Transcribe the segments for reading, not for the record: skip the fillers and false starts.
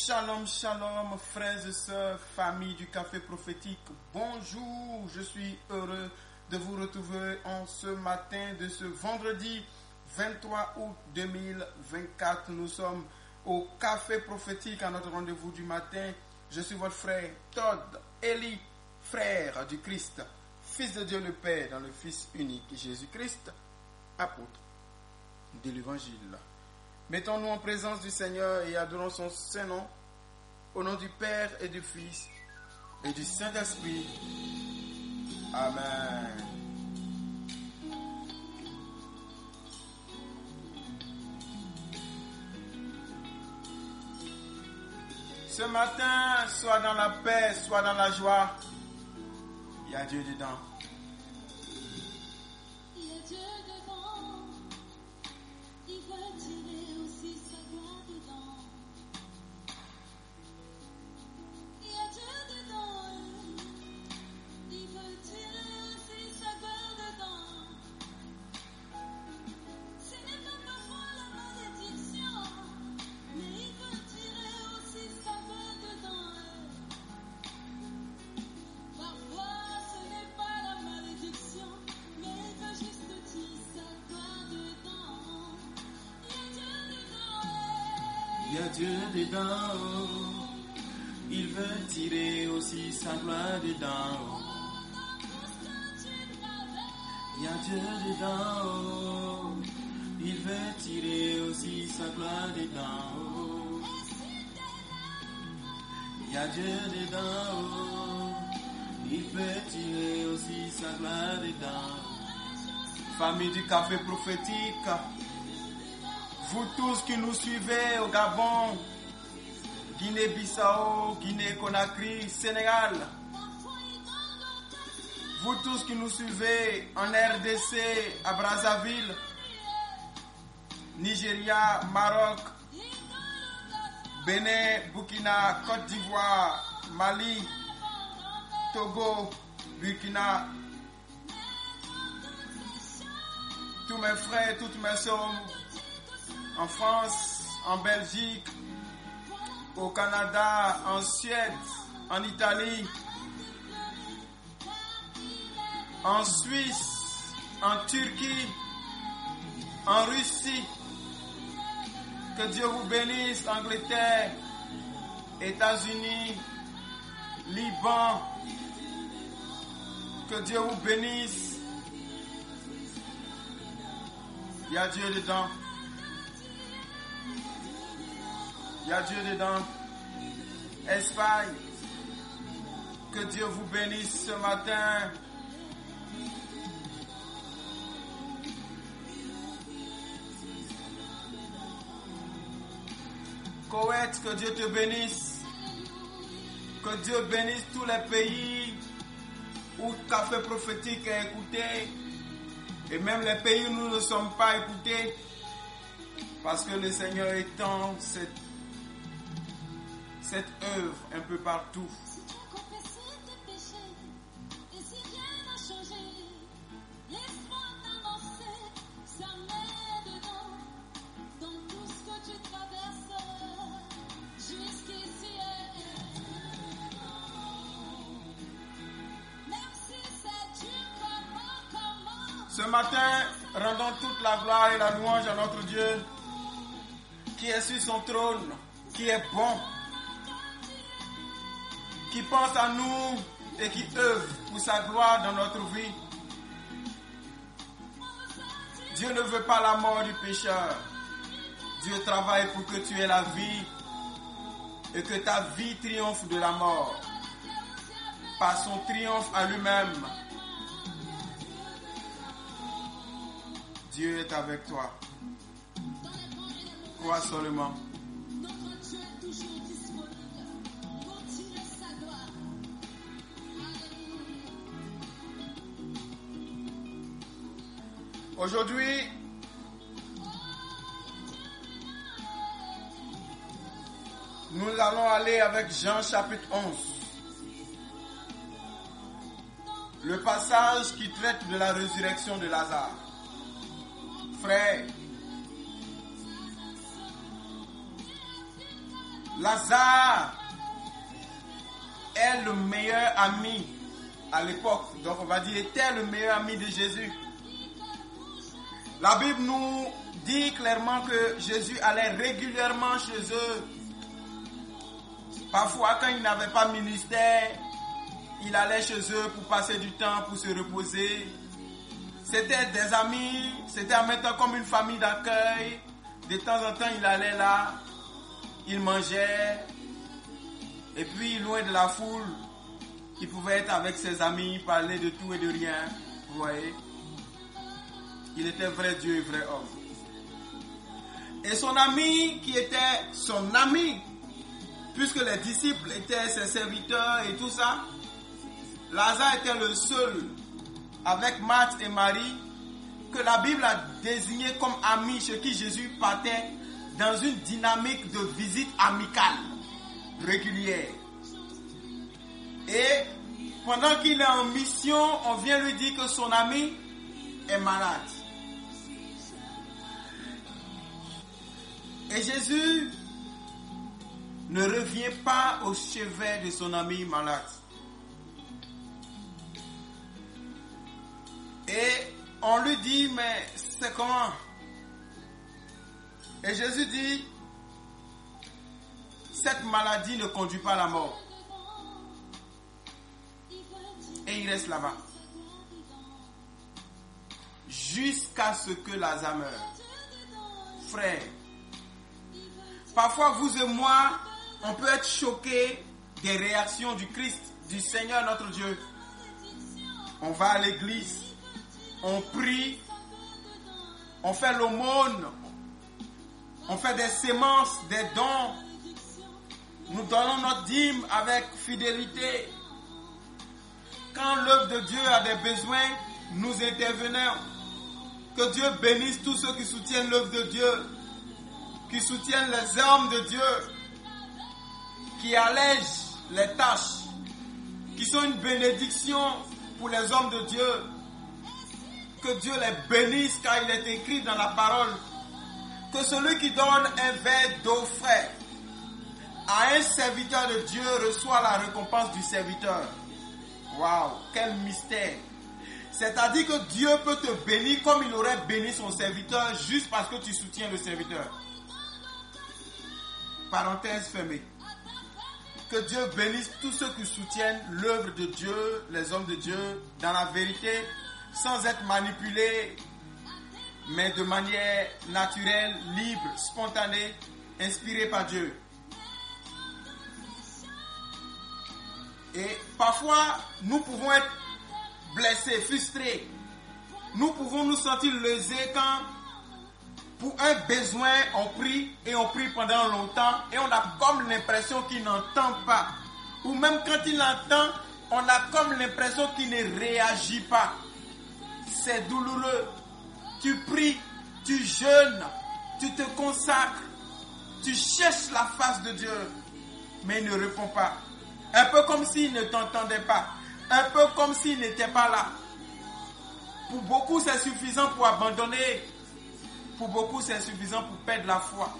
Shalom, shalom, frères et sœurs, famille du Café Prophétique. Bonjour, je suis heureux de vous retrouver en ce matin de ce vendredi 23 août 2024. Nous sommes au Café Prophétique à notre rendez-vous du matin. Je suis votre frère Todd Eli, frère du Christ, fils de Dieu le Père dans le Fils unique Jésus-Christ, apôtre de l'Évangile. Mettons-nous en présence du Seigneur et adorons son Saint-Nom, au nom du Père et du Fils et du Saint-Esprit. Amen. Ce matin, soit dans la paix, soit dans la joie, il y a Dieu dedans. Il y a Dieu dedans, il veut tirer aussi sa gloire dedans. Il y a Dieu dedans, il veut tirer aussi sa gloire dedans. Il y a Dieu dedans, il veut tirer aussi sa gloire dedans. Famille du Café Prophétique, vous tous qui nous suivez au Gabon, Guinée-Bissau, Guinée-Conakry, Sénégal, vous tous qui nous suivez en RDC, à Brazzaville, Nigeria, Maroc, Bénin, Burkina, Côte d'Ivoire, Mali, Togo, Burkina, tous mes frères, toutes mes sœurs, en France, en Belgique, au Canada, en Suède, en Italie, en Suisse, en Turquie, en Russie. Que Dieu vous bénisse, Angleterre, États-Unis, Liban. Que Dieu vous bénisse. Il y a Dieu dedans. Il y a Dieu dedans. Espagne, que Dieu vous bénisse ce matin. Koweït, que Dieu te bénisse. Que Dieu bénisse tous les pays où Café Prophétique est écouté. Et même les pays où nous ne sommes pas écoutés. Parce que le Seigneur étend cette œuvre un peu partout. Si tu as confessé tes péchés, et si rien n'a changé, laisse-moi t'annoncer, sa main dedans, dans tout ce que tu traverses, jusqu'ici. Même si c'est dur, comment. Ce matin, rendons toute la gloire et la louange à notre Dieu, qui est sur son trône, qui est bon, qui pense à nous et qui œuvre pour sa gloire dans notre vie. Dieu ne veut pas la mort du pécheur. Dieu travaille pour que tu aies la vie et que ta vie triomphe de la mort par son triomphe à lui-même. Dieu est avec toi. Crois seulement. Notre Dieu est toujours disponible pour tirer sa gloire. Alléluia. Aujourd'hui, nous allons aller avec Jean chapitre 11. Le passage qui traite de la résurrection de Lazare. Frère, Lazare est le meilleur ami à l'époque. Donc on va dire était le meilleur ami de Jésus. La Bible nous dit clairement que Jésus allait régulièrement chez eux. Parfois quand il n'avait pas ministère, il allait chez eux pour passer du temps, pour se reposer. C'était des amis, c'était en même temps comme une famille d'accueil. De temps en temps, il allait là, il mangeait. Et puis, loin de la foule, il pouvait être avec ses amis, parler de tout et de rien. Vous voyez? Il était vrai Dieu et vrai homme. Et son ami, qui était son ami, puisque les disciples étaient ses serviteurs et tout ça, Lazare était le seul, avec Marthe et Marie, que la Bible a désigné comme ami chez qui Jésus partait dans une dynamique de visite amicale régulière. Et pendant qu'il est en mission, on vient lui dire que son ami est malade. Et Jésus ne revient pas au chevet de son ami malade. Et on lui dit, mais c'est comment? Et Jésus dit, cette maladie ne conduit pas à la mort. Et il reste là-bas. Jusqu'à ce que Lazare meure. Frère, parfois vous et moi, on peut être choqués des réactions du Christ, du Seigneur notre Dieu. On va à l'église, on prie, on fait l'aumône, on fait des sémences, des dons. Nous donnons notre dîme avec fidélité. Quand l'œuvre de Dieu a des besoins, nous intervenons. Que Dieu bénisse tous ceux qui soutiennent l'œuvre de Dieu, qui soutiennent les hommes de Dieu, qui allègent les tâches, qui sont une bénédiction pour les hommes de Dieu. Que Dieu les bénisse car il est écrit dans la parole que celui qui donne un verre d'eau frais à un serviteur de Dieu reçoit la récompense du serviteur. Waouh, quel mystère! C'est-à-dire que Dieu peut te bénir comme il aurait béni son serviteur juste parce que tu soutiens le serviteur. Parenthèse fermée. Que Dieu bénisse tous ceux qui soutiennent l'œuvre de Dieu, les hommes de Dieu, dans la vérité, sans être manipulés, mais de manière naturelle, libre, spontanée, inspirée par Dieu. Et parfois, nous pouvons être blessés, frustrés. Nous pouvons nous sentir lésés quand, pour un besoin, on prie et on prie pendant longtemps et on a comme l'impression qu'il n'entend pas. Ou même quand il entend, on a comme l'impression qu'il ne réagit pas. C'est douloureux. Tu pries, tu jeûnes, tu te consacres, tu cherches la face de Dieu, mais il ne répond pas. Un peu comme s'il ne t'entendait pas. Un peu comme s'il n'était pas là. Pour beaucoup, c'est suffisant pour abandonner. Pour beaucoup, c'est suffisant pour perdre la foi.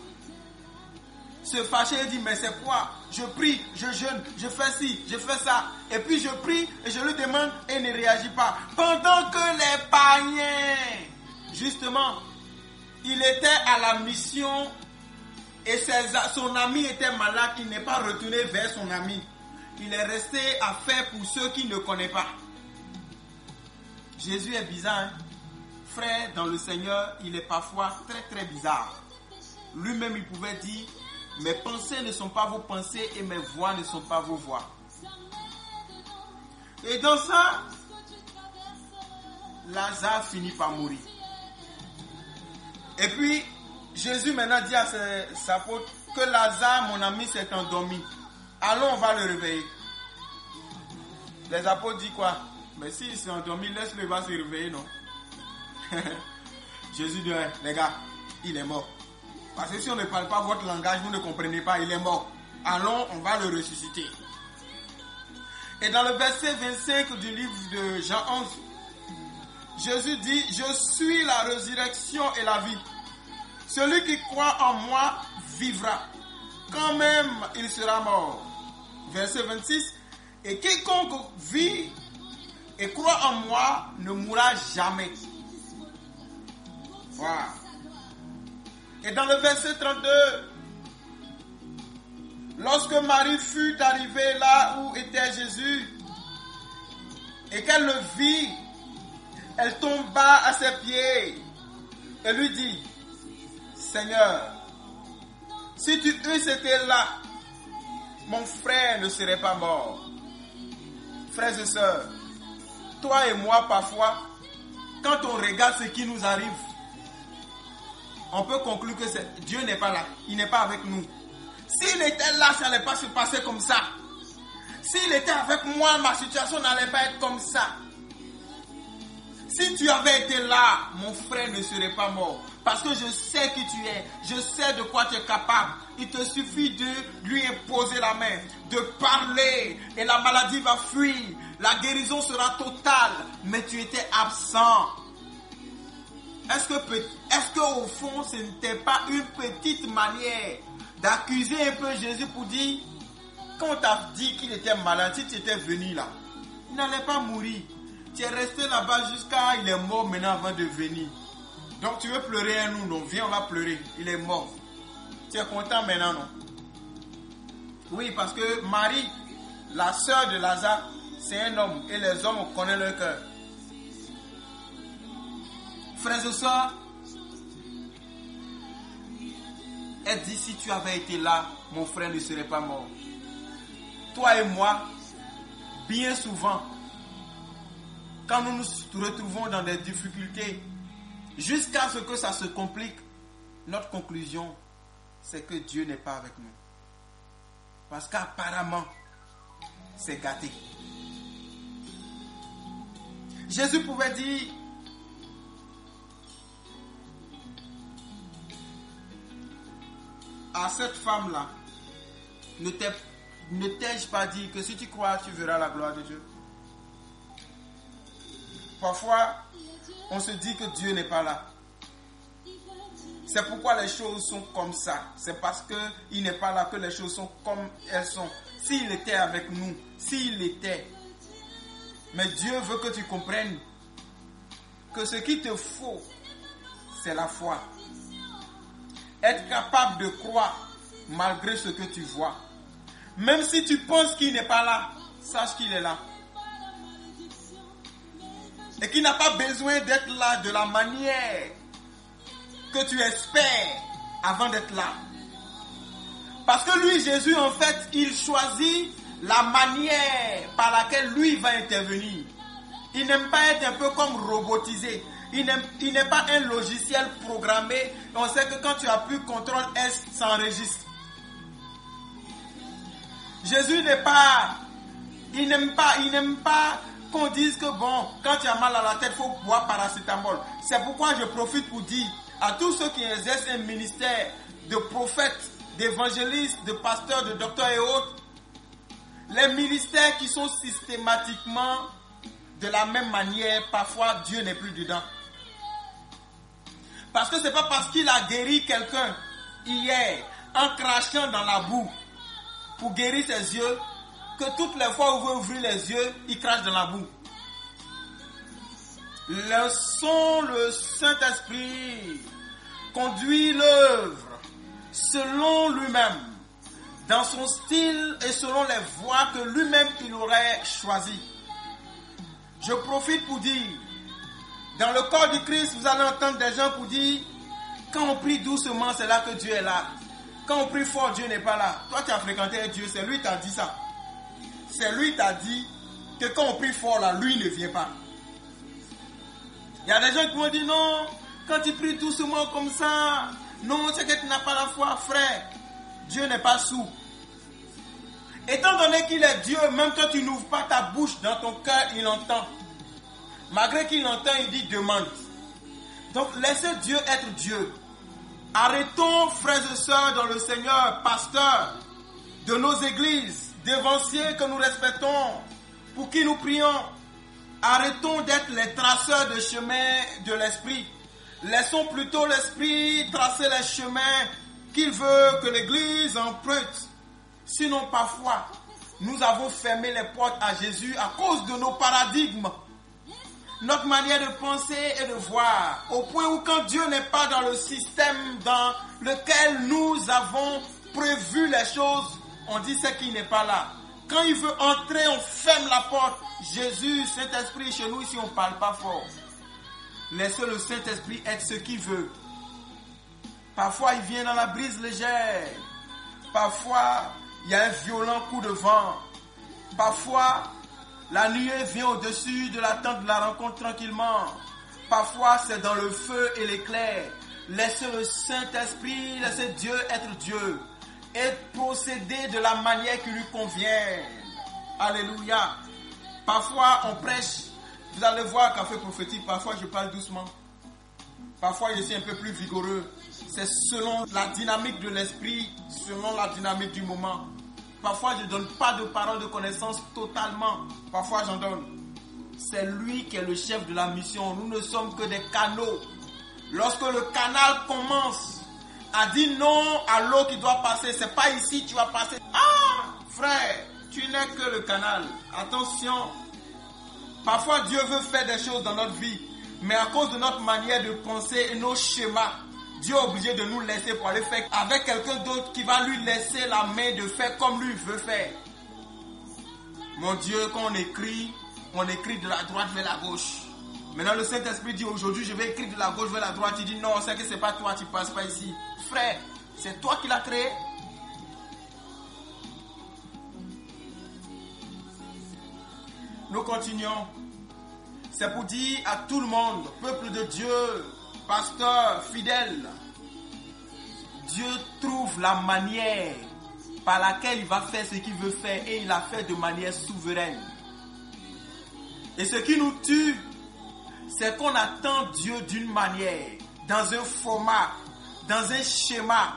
Se fâcher et dire, mais c'est quoi? Je prie, je jeûne, je fais ci, je fais ça. Et puis je prie et je lui demande et il ne réagit pas. Pendant que les païens, justement, il était à la mission et son ami était malade. Il n'est pas retourné vers son ami. Il est resté à faire pour ceux qui ne connaissent pas. Jésus est bizarre. Hein? Frère, dans le Seigneur, il est parfois très très bizarre. Lui-même, il pouvait dire, mes pensées ne sont pas vos pensées et mes voix ne sont pas vos voix. Et dans ça, Lazare finit par mourir. Et puis, Jésus maintenant dit à ses apôtres que Lazare, mon ami, s'est endormi. Allons, on va le réveiller. Les apôtres disent quoi? Mais s'il s'est endormi, laisse-le, il va se réveiller, non? Jésus dit, les gars, il est mort. Parce que si on ne parle pas votre langage, vous ne comprenez pas, il est mort. Allons, on va le ressusciter. Et dans le verset 25 du livre de Jean 11, Jésus dit, je suis la résurrection et la vie. Celui qui croit en moi vivra, quand même il sera mort. Verset 26. Et quiconque vit et croit en moi ne mourra jamais. Voilà. Et dans le verset 32, lorsque Marie fut arrivée là où était Jésus et qu'elle le vit, elle tomba à ses pieds et lui dit, Seigneur, si tu eusses été là, mon frère ne serait pas mort. Frères et sœurs, toi et moi parfois, quand on regarde ce qui nous arrive, on peut conclure que Dieu n'est pas là, il n'est pas avec nous. S'il était là, ça n'allait pas se passer comme ça. S'il était avec moi, ma situation n'allait pas être comme ça. Si tu avais été là, mon frère ne serait pas mort. Parce que je sais qui tu es. Je sais de quoi tu es capable. Il te suffit de lui imposer la main, de parler, et la maladie va fuir. La guérison sera totale. Mais tu étais absent. Est-ce qu'au fond, ce n'était pas une petite manière d'accuser un peu Jésus pour dire, quand on t'a dit qu'il était malade, si tu étais venu là, il n'allait pas mourir. Tu es resté là-bas jusqu'à il est mort maintenant avant de venir. Donc tu veux pleurer un nous, non? Viens, on va pleurer. Il est mort. Tu es content maintenant, non? Oui, parce que Marie, la sœur de Lazare, c'est un homme. Et les hommes, on connaît leur cœur. Frères et sœurs, elle dit, si tu avais été là, mon frère ne serait pas mort. Toi et moi, bien souvent, quand nous nous retrouvons dans des difficultés, jusqu'à ce que ça se complique, notre conclusion, c'est que Dieu n'est pas avec nous. Parce qu'apparemment, c'est gâté. Jésus pouvait dire, à cette femme-là, ne t'ai-je pas dit que si tu crois, tu verras la gloire de Dieu? Parfois, on se dit que Dieu n'est pas là. C'est pourquoi les choses sont comme ça. C'est parce qu'il n'est pas là que les choses sont comme elles sont. S'il était avec nous, s'il était. Mais Dieu veut que tu comprennes que ce qu'il te faut, c'est la foi. Être capable de croire malgré ce que tu vois. Même si tu penses qu'il n'est pas là, sache qu'il est là. Et qu'il n'a pas besoin d'être là de la manière que tu espères avant d'être là. Parce que lui, Jésus, en fait, il choisit la manière par laquelle lui va intervenir. Il n'aime pas être un peu comme robotisé. Il n'est pas un logiciel programmé. On sait que quand tu appuies CTRL S, ça enregistre. Jésus il n'aime pas qu'on dise que bon, quand tu as mal à la tête, il faut boire paracétamol. C'est pourquoi je profite pour dire à tous ceux qui exercent un ministère de prophète, d'évangéliste, de pasteur, de docteur et autres, les ministères qui sont systématiquement de la même manière, parfois Dieu n'est plus dedans. Parce que ce n'est pas parce qu'il a guéri quelqu'un hier en crachant dans la boue pour guérir ses yeux que toutes les fois où il veut ouvrir les yeux, il crache dans la boue. Laissons le Saint-Esprit conduire l'œuvre selon lui-même, dans son style et selon les voies que lui-même il aurait choisies. Je profite pour dire, dans le corps du Christ, vous allez entendre des gens pour dire, quand on prie doucement, c'est là que Dieu est là. Quand on prie fort, Dieu n'est pas là. Toi, tu as fréquenté Dieu, c'est lui qui t'a dit ça. C'est lui qui t'a dit que quand on prie fort, là, lui ne vient pas. Il y a des gens qui vont dire, non, quand tu pries doucement comme ça, non, c'est que tu n'as pas la foi, frère. Dieu n'est pas sourd. Étant donné qu'il est Dieu, même quand tu n'ouvres pas ta bouche dans ton cœur, il entend. Malgré qu'il entend, il dit demande. Donc laissez Dieu être Dieu. Arrêtons, frères et sœurs dans le Seigneur, pasteurs de nos églises, d'évanciers que nous respectons, pour qui nous prions. Arrêtons d'être les traceurs de chemin de l'esprit. Laissons plutôt l'esprit tracer les chemins qu'il veut que l'Église emprunte. Sinon, parfois, nous avons fermé les portes à Jésus à cause de nos paradigmes. Notre manière de penser et de voir, au point où quand Dieu n'est pas dans le système dans lequel nous avons prévu les choses, on dit c'est qu'il n'est pas là. Quand il veut entrer, on ferme la porte. Jésus, Saint-Esprit, chez nous ici on ne parle pas fort. Laissez le Saint-Esprit être ce qu'il veut. Parfois il vient dans la brise légère. Parfois il y a un violent coup de vent. Parfois la nuée vient au-dessus de la tente de la rencontre tranquillement. Parfois c'est dans le feu et l'éclair. Laissez le Saint-Esprit, laissez Dieu être Dieu. Et procéder de la manière qui lui convient. Alléluia. Parfois on prêche. Vous allez voir café prophétique, parfois je parle doucement. Parfois je suis un peu plus vigoureux. C'est selon la dynamique de l'esprit, selon la dynamique du moment. Parfois je ne donne pas de parole de connaissance totalement. Parfois j'en donne. C'est lui qui est le chef de la mission. Nous ne sommes que des canaux. Lorsque le canal commence à dire non à l'eau qui doit passer, c'est pas ici tu vas passer. Ah, frère, tu n'es que le canal. Attention. Parfois Dieu veut faire des choses dans notre vie, mais à cause de notre manière de penser et nos schémas, Dieu est obligé de nous laisser pour aller faire avec quelqu'un d'autre qui va lui laisser la main de faire comme lui veut faire. Mon Dieu, quand on écrit de la droite vers la gauche. Maintenant le Saint-Esprit dit aujourd'hui je vais écrire de la gauche vers la droite. Il dit non, c'est que c'est pas toi, tu passes pas ici. Frère, c'est toi qui l'as créé. Nous continuons. C'est pour dire à tout le monde, peuple de Dieu, pasteur, fidèle, Dieu trouve la manière par laquelle il va faire ce qu'il veut faire et il l'a fait de manière souveraine. Et ce qui nous tue, c'est qu'on attend Dieu d'une manière, dans un format, dans un schéma.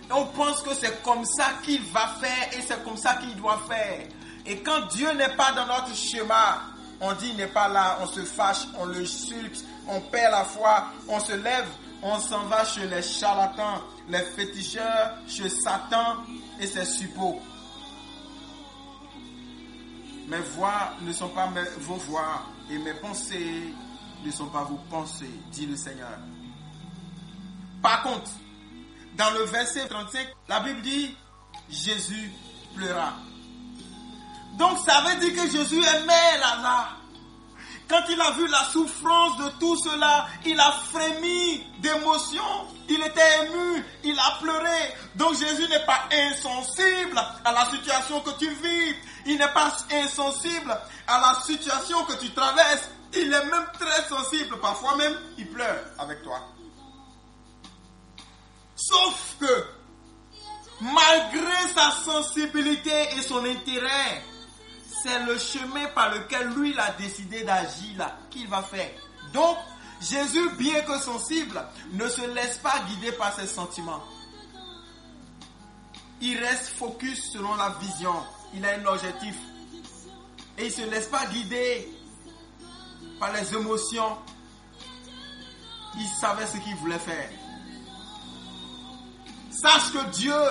Et on pense que c'est comme ça qu'il va faire et c'est comme ça qu'il doit faire. Et quand Dieu n'est pas dans notre schéma, on dit il n'est pas là, on se fâche, on le insulte, on perd la foi, on se lève, on s'en va chez les charlatans, les féticheurs, chez Satan et ses suppôts. Mes voix ne sont pas vos voix et mes pensées ne sont pas vos pensées, dit le Seigneur. Par contre, dans le verset 35, la Bible dit Jésus pleura. Donc ça veut dire que Jésus aimait Lazare. Quand il a vu la souffrance de tout cela, il a frémi d'émotion, il était ému, il a pleuré. Donc Jésus n'est pas insensible à la situation que tu vis. Il n'est pas insensible à la situation que tu traverses. Il est même très sensible. Parfois même, il pleure avec toi. Sauf que, malgré sa sensibilité et son intérêt, c'est le chemin par lequel lui il a décidé d'agir là, qu'il va faire. Donc, Jésus, bien que sensible, ne se laisse pas guider par ses sentiments. Il reste focus selon la vision. Il a un objectif. Et il ne se laisse pas guider par les émotions. Il savait ce qu'il voulait faire. Sache que Dieu,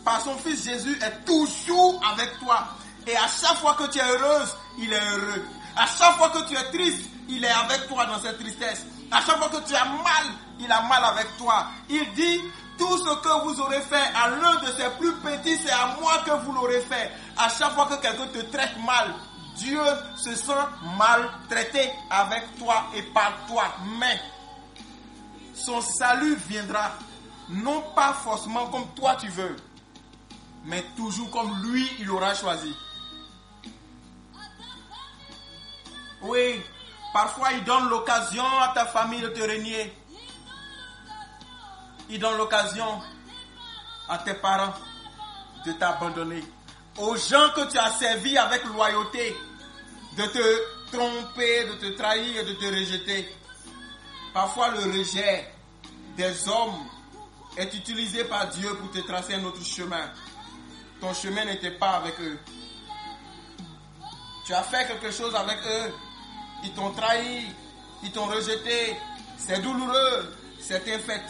par son Fils Jésus, est toujours avec toi. Et à chaque fois que tu es heureuse, il est heureux. À chaque fois que tu es triste, il est avec toi dans cette tristesse. À chaque fois que tu as mal, il a mal avec toi. Il dit, tout ce que vous aurez fait à l'un de ses plus petits, c'est à moi que vous l'aurez fait. À chaque fois que quelqu'un te traite mal, Dieu se sent maltraité avec toi et par toi. Mais son salut viendra, non pas forcément comme toi tu veux, mais toujours comme lui il aura choisi. Oui, parfois il donne l'occasion à ta famille de te régner. Il donne l'occasion à tes parents de t'abandonner. Aux gens que tu as servis avec loyauté, de te tromper, de te trahir et de te rejeter. Parfois le rejet des hommes est utilisé par Dieu pour te tracer un autre chemin. Ton chemin n'était pas avec eux. Tu as fait quelque chose avec eux. Ils t'ont trahi, ils t'ont rejeté. C'est douloureux, c'est un fait.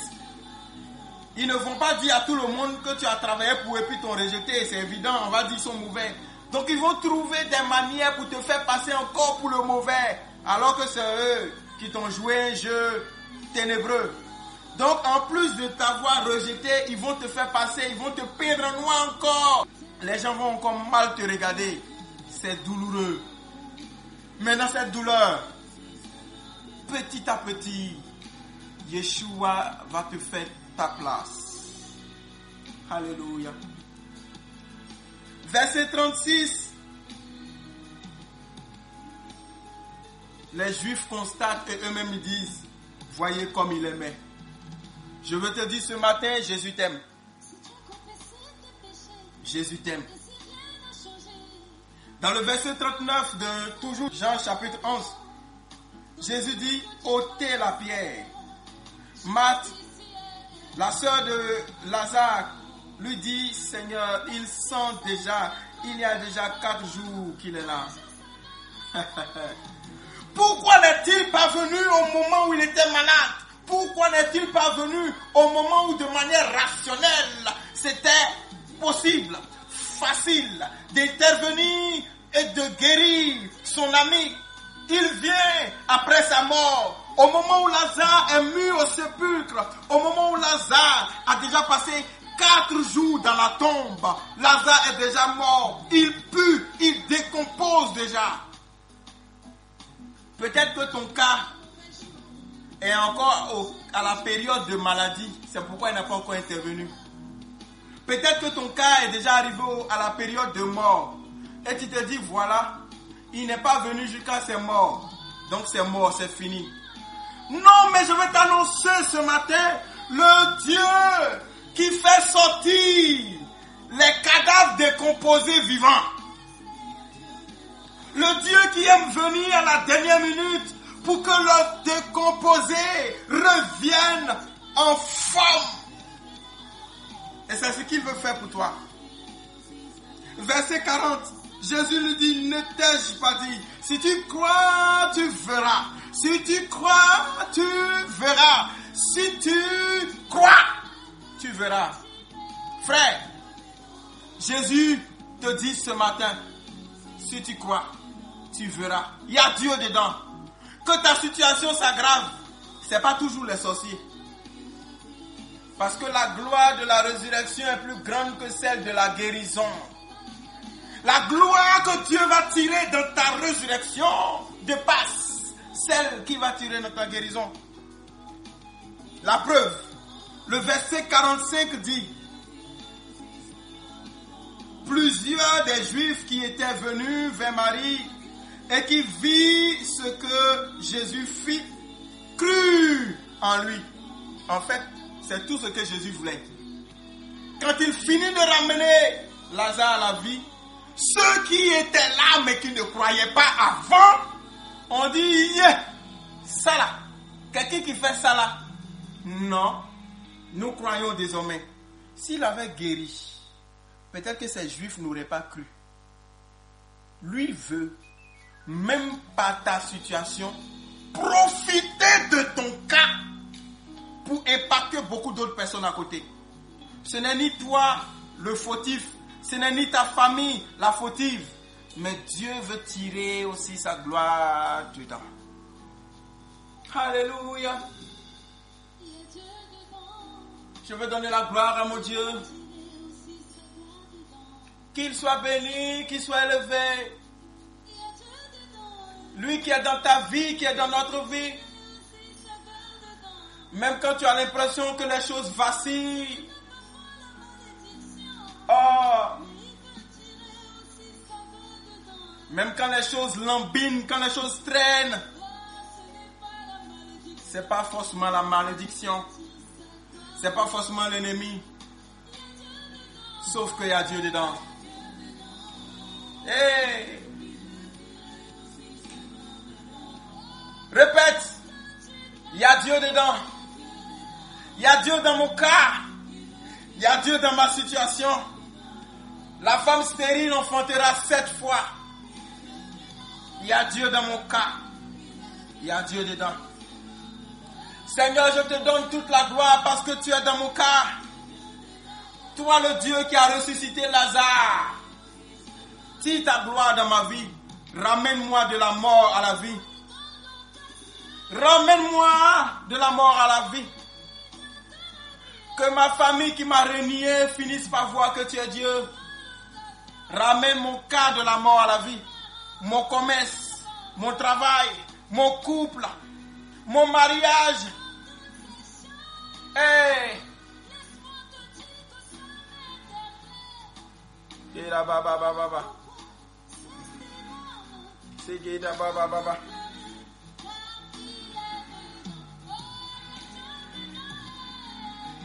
Ils ne vont pas dire à tout le monde que tu as travaillé pour et puis t'ont rejeté. C'est évident, on va dire qu'ils sont mauvais. Donc ils vont trouver des manières pour te faire passer encore pour le mauvais. Alors que c'est eux qui t'ont joué un jeu ténébreux. Donc en plus de t'avoir rejeté, ils vont te faire passer, ils vont te peindre en noir encore. Les gens vont encore mal te regarder. C'est douloureux. Mais dans cette douleur, petit à petit, Yeshua va te faire ta place. Alléluia. Verset 36. Les Juifs constatent et eux-mêmes ils disent, voyez comme il aimait. Je veux te dire ce matin, Jésus t'aime. Jésus t'aime. Dans le verset 39 de toujours Jean chapitre 11, Jésus dit, ôtez la pierre. Marthe, la sœur de Lazare, lui dit, Seigneur, il sent déjà, il y a déjà 4 jours qu'il est là. Pourquoi n'est-il pas venu au moment où il était malade? Pourquoi n'est-il pas venu au moment où de manière rationnelle, c'était possible, facile d'intervenir et de guérir son ami? Il vient après sa mort, au moment où Lazare est mis au sépulcre, au moment où Lazare a déjà passé 4 jours dans la tombe. Lazare est déjà mort, il pue, il décompose déjà. Peut-être que ton cas est encore à la période de maladie, c'est pourquoi il n'a pas encore intervenu. Peut-être que ton cas est déjà arrivé à la période de mort, et tu te dis, voilà, il n'est pas venu jusqu'à ses morts, donc c'est mort, c'est fini. Non, mais je vais t'annoncer ce matin, le Dieu qui fait sortir les cadavres décomposés vivants. Le Dieu qui aime venir à la dernière minute pour que le décomposé revienne en forme. Et c'est ce qu'il veut faire pour toi. Verset 40, Jésus lui dit, ne t'ai-je pas dit, si tu crois, tu verras. Si tu crois, tu verras. Si tu crois, tu verras. Frère, Jésus te dit ce matin, si tu crois, tu verras. Il y a Dieu dedans. Que ta situation s'aggrave, ce n'est pas toujours les sorciers. Parce que la gloire de la résurrection est plus grande que celle de la guérison. La gloire que Dieu va tirer dans ta résurrection dépasse celle qui va tirer dans ta guérison. La preuve, le verset 45 dit, plusieurs des Juifs qui étaient venus vers Marie et qui virent ce que Jésus fit, crurent en lui. En fait, c'est tout ce que Jésus voulait. Quand il finit de ramener Lazare à la vie, ceux qui étaient là mais qui ne croyaient pas avant, on dit, yeah, ça là, quelqu'un qui fait ça là. Non, nous croyons désormais. S'il avait guéri, peut-être que ces Juifs n'auraient pas cru. Lui veut, même par ta situation, profiter de ton cas pour impacter beaucoup d'autres personnes à côté. Ce n'est ni toi le fautif, ce n'est ni ta famille la fautive, mais Dieu veut tirer aussi sa gloire dedans. Alléluia. Je veux donner la gloire à mon Dieu. Qu'il soit béni, qu'il soit élevé. Lui qui est dans ta vie, qui est dans notre vie. Même quand tu as l'impression que les choses vacillent. Oh. Même quand les choses lambinent, quand les choses traînent. C'est pas forcément la malédiction. C'est pas forcément l'ennemi. Sauf qu'il y a Dieu dedans. Hey. Répète. Il y a Dieu dedans. Il y a Dieu dans mon cas. Il y a Dieu dans ma situation. La femme stérile enfantera 7 fois. Il y a Dieu dans mon cas. Il y a Dieu dedans. Seigneur, je te donne toute la gloire parce que tu es dans mon cas. Toi le Dieu qui a ressuscité Lazare, tire ta gloire dans ma vie. Ramène-moi de la mort à la vie. Ramène-moi de la mort à la vie. Que ma famille qui m'a renié finisse par voir que tu es Dieu. Ramène mon cas de la mort à la vie. Mon commerce, mon travail, mon couple, mon mariage. Hey! Geda baba baba baba. C'est Geda baba baba.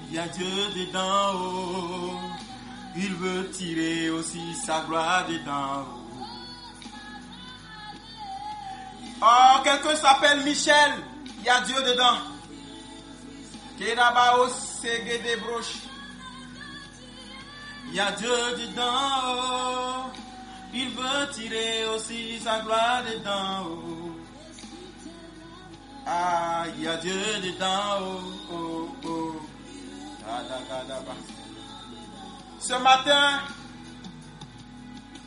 Il y a Dieu dedans haut, il veut tirer aussi sa gloire dedans haut. Oh, quelqu'un s'appelle Michel, il y a Dieu dedans. Kedabao segede broche. Il y a Dieu dedans haut, il veut tirer aussi sa gloire dedans haut. Ah, il y a Dieu dedans haut, oh, oh. Ce matin,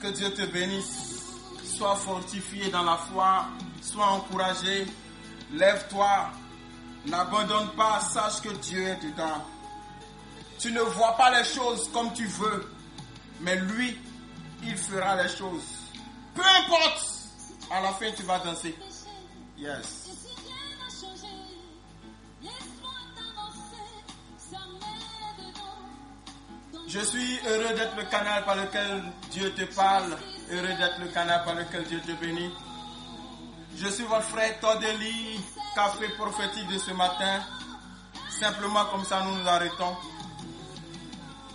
que Dieu te bénisse. Sois fortifié dans la foi, sois encouragé, lève-toi, n'abandonne pas, sache que Dieu est dedans. Tu ne vois pas les choses comme tu veux, mais lui, il fera les choses. Peu importe, à la fin tu vas danser. Yes. Je suis heureux d'être le canal par lequel Dieu te parle, heureux d'être le canal par lequel Dieu te bénit. Je suis votre frère Todeli, café prophétique de ce matin. Simplement comme ça nous nous arrêtons.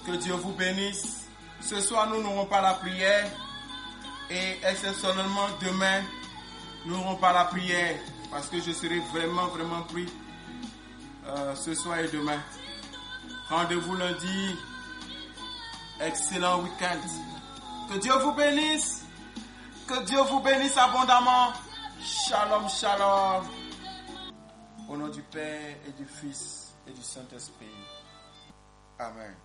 Que Dieu vous bénisse. Ce soir nous n'aurons pas la prière et exceptionnellement demain nous n'aurons pas la prière parce que je serai vraiment pris ce soir et demain. Rendez-vous lundi. Excellent week-end. Que Dieu vous bénisse. Que Dieu vous bénisse abondamment. Shalom, shalom. Au nom du Père et du Fils et du Saint-Esprit. Amen.